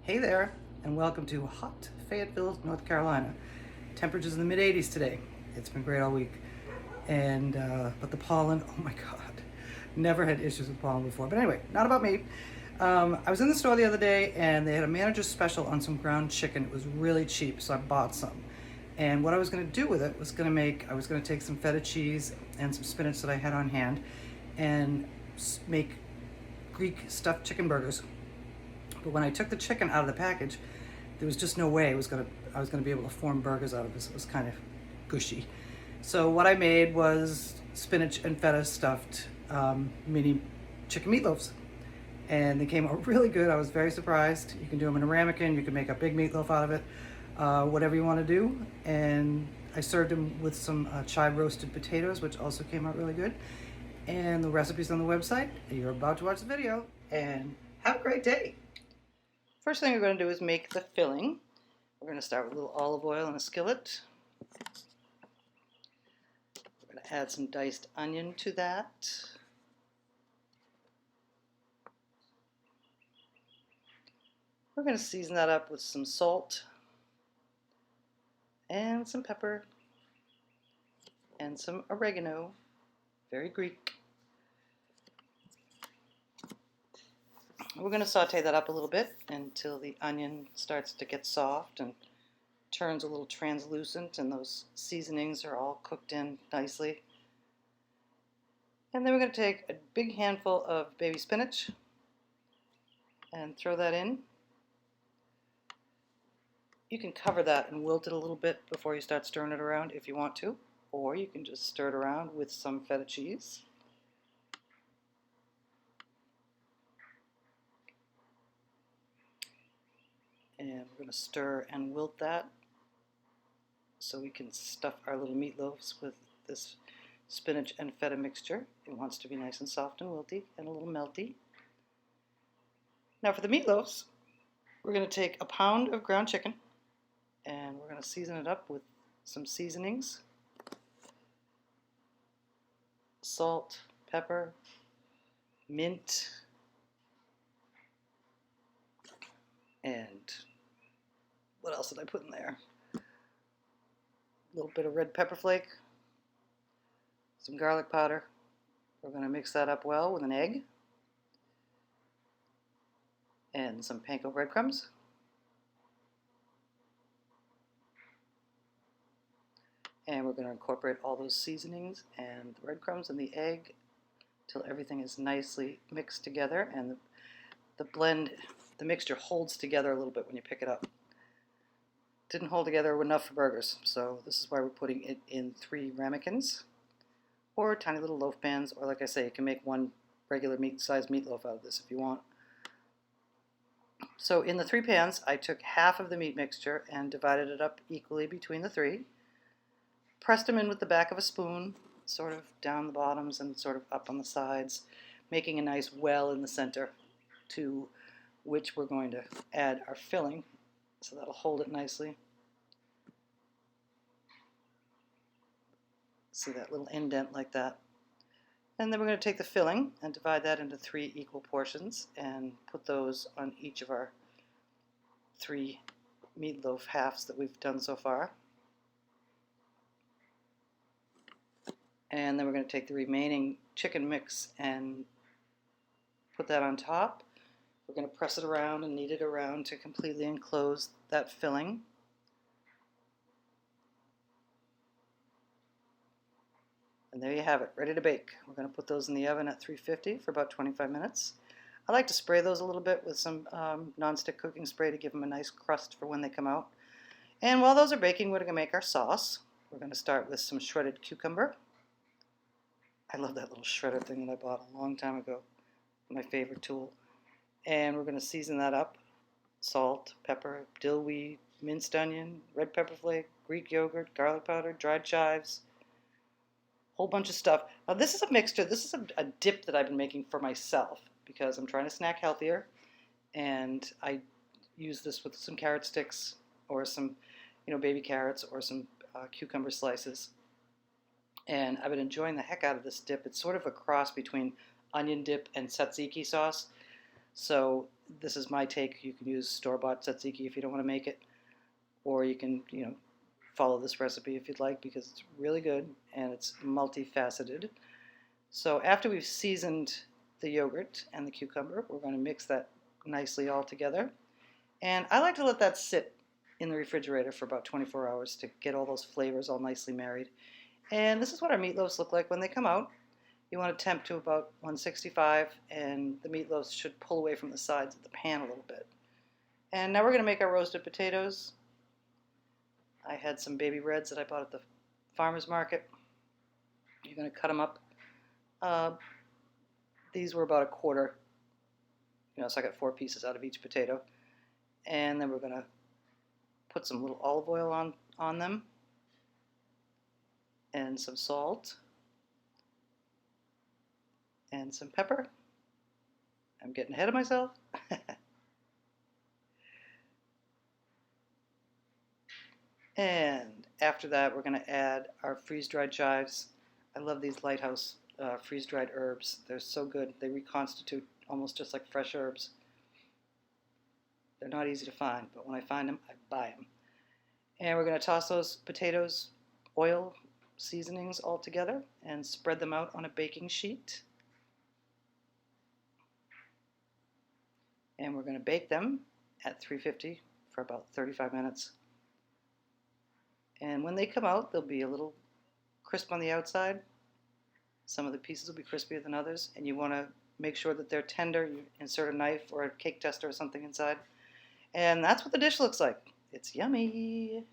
Hey there, and welcome to hot Fayetteville, North Carolina. Temperatures in the mid 80s today. It's been great all week. And, but the pollen, oh my God. Never had issues with pollen before. But anyway, not about me. I was in the store the other day and they had a manager's special on some ground chicken. It was really cheap, so I bought some. And what I was going to do with it was I was going to take some feta cheese and some spinach that I had on hand and make Greek stuffed chicken burgers. But when I took the chicken out of the package, there was just no way I was gonna be able to form burgers out of this. It was kind of gushy. So what I made was spinach and feta stuffed mini chicken meatloaves, and they came out really good. I was very surprised. You can do them in a ramekin. You can make a big meatloaf out of it, whatever you want to do. And I served them with some chive roasted potatoes, which also came out really good. And the recipe's on the website. You're about to watch the video, and have a great day. First thing we're going to do is make the filling. We're going to start with a little olive oil in a skillet. We're going to add some diced onion to that. We're going to season that up with some salt and some pepper and some oregano, very Greek. We're going to saute that up a little bit until the onion starts to get soft and turns a little translucent and those seasonings are all cooked in nicely. And then we're going to take a big handful of baby spinach and throw that in. You can cover that and wilt it a little bit before you start stirring it around if you want to, or you can just stir it around with some feta cheese. And we're going to stir and wilt that so we can stuff our little meatloaves with this spinach and feta mixture. It wants to be nice and soft and wilty and a little melty. Now for the meatloaves, we're going to take a pound of ground chicken and we're going to season it up with some seasonings, salt, pepper, mint, and what else did I put in there? A little bit of red pepper flake, some garlic powder. We're going to mix that up well with an egg and some panko breadcrumbs. And we're going to incorporate all those seasonings and the breadcrumbs and the egg till everything is nicely mixed together and the mixture holds together a little bit when you pick it up. Didn't hold together enough for burgers, so this is why we're putting it in 3 ramekins or tiny little loaf pans, or like I say, you can make one regular sized meatloaf out of this if you want. So in the 3 pans, I took half of the meat mixture and divided it up equally between the 3. Pressed them in with the back of a spoon, sort of down the bottoms and sort of up on the sides, making a nice well in the center to which we're going to add our filling. So that'll hold it nicely. See that little indent like that. And then we're going to take the filling and divide that into 3 equal portions and put those on each of our 3 meatloaf halves that we've done so far. And then we're going to take the remaining chicken mix and put that on top. We're going to press it around and knead it around to completely enclose that filling. And there you have it, ready to bake. We're going to put those in the oven at 350 for about 25 minutes. I like to spray those a little bit with some non-stick cooking spray to give them a nice crust for when they come out. And while those are baking, we're going to make our sauce. We're going to start with some shredded cucumber. I love that little shredder thing that I bought a long time ago. My favorite tool. And we're going to season that up. Salt, pepper, dill weed, minced onion, red pepper flake, Greek yogurt, garlic powder, dried chives. Whole bunch of stuff. Now this is a mixture. This is a dip that I've been making for myself because I'm trying to snack healthier. And I use this with some carrot sticks or some, baby carrots or some cucumber slices. And I've been enjoying the heck out of this dip. It's sort of a cross between onion dip and tzatziki sauce. So this is my take. You can use store-bought tzatziki if you don't want to make it, or you can, follow this recipe if you'd like, because it's really good and it's multifaceted. So after we've seasoned the yogurt and the cucumber, we're going to mix that nicely all together. And I like to let that sit in the refrigerator for about 24 hours to get all those flavors all nicely married. And this is what our meatloaves look like when they come out. You want to temp to about 165, and the meatloaves should pull away from the sides of the pan a little bit. And now we're going to make our roasted potatoes. I had some baby reds that I bought at the farmer's market. You're going to cut them up. These were about a quarter, so I got 4 pieces out of each potato. And then we're going to put some little olive oil on them, and some salt, and some pepper. I'm getting ahead of myself. And after that, we're going to add our freeze-dried chives. I love these Lighthouse freeze-dried herbs. They're so good. They reconstitute almost just like fresh herbs. They're not easy to find, but when I find them, I buy them. And we're going to toss those potatoes, oil, seasonings all together and spread them out on a baking sheet. And we're going to bake them at 350 for about 35 minutes. And when they come out, they'll be a little crisp on the outside. Some of the pieces will be crispier than others, and you want to make sure that they're tender. You insert a knife or a cake tester or something inside. And that's what the dish looks like. It's yummy.